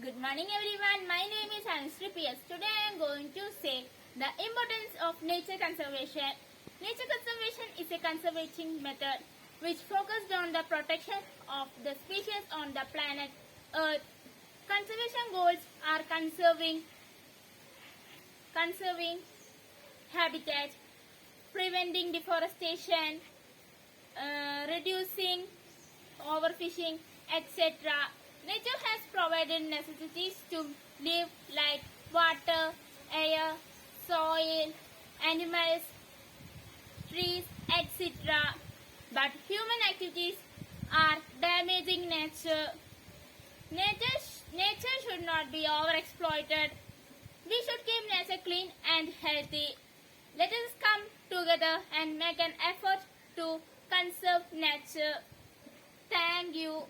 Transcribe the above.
Good morning everyone. My name is Anusree P.S. Today I am going to say the importance of nature conservation. Nature conservation is a conservation method which focuses on the protection of the species on the planet Earth. Conservation goals are conserving habitat, preventing deforestation, reducing overfishing, etc. Nature has provided necessities to live like water, air, soil, animals, trees, etc. But human activities are damaging nature. Nature should not be overexploited. We should keep nature clean and healthy. Let us come together and make an effort to conserve nature. Thank you.